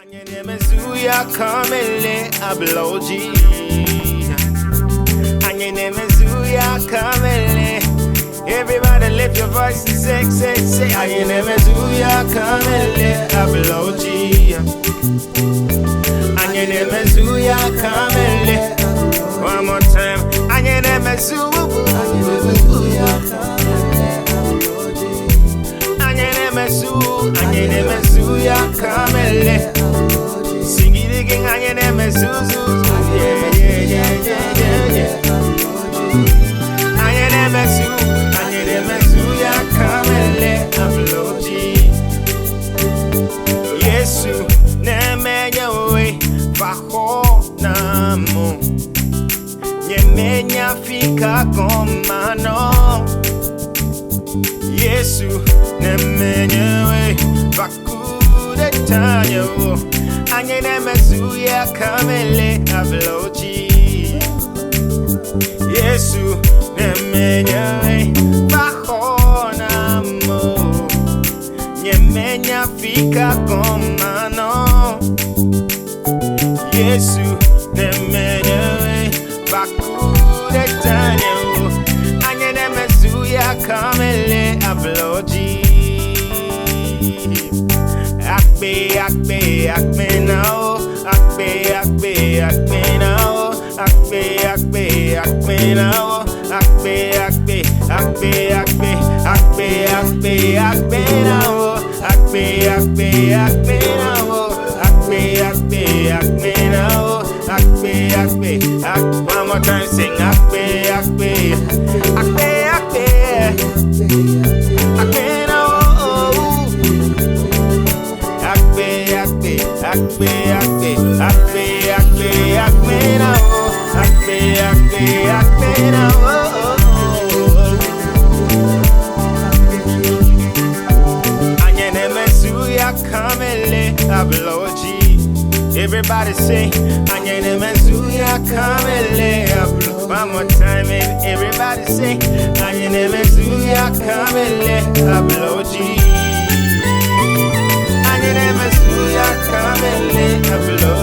Anyenemezuya kamele abloji. Anyenemezuya kamele. Everybody lift your voice and say. Anyenemezuya kamele abloji. Anyenemezuya kamele. One more time. Anyenemezuya Anyenemezuya kamele. Sing it again, Anyenemezuya. Yeah. Anyenemezuya kamele abloji. Yesu nemenye we faho namo. Nyemenya fika komano. Yesu nemenyewe bakude tanyo. Anyenemezuya kamele abloji. Yesu nemenyewe bahonamo. Nyemenya fika komano. Yesu nemenyewe bakude tanyo. Anyenemezuya kamele abloji. Akbe now. Akbe now. Akbe now. Akbe now. One more time, sing akbe now. Anyenemezuya kamele abloji. Everybody say Anyenemezuya kamele abloji. One more time, everybody say Anyenemezuya kamele abloji. Anyenemezuya kamele abloji.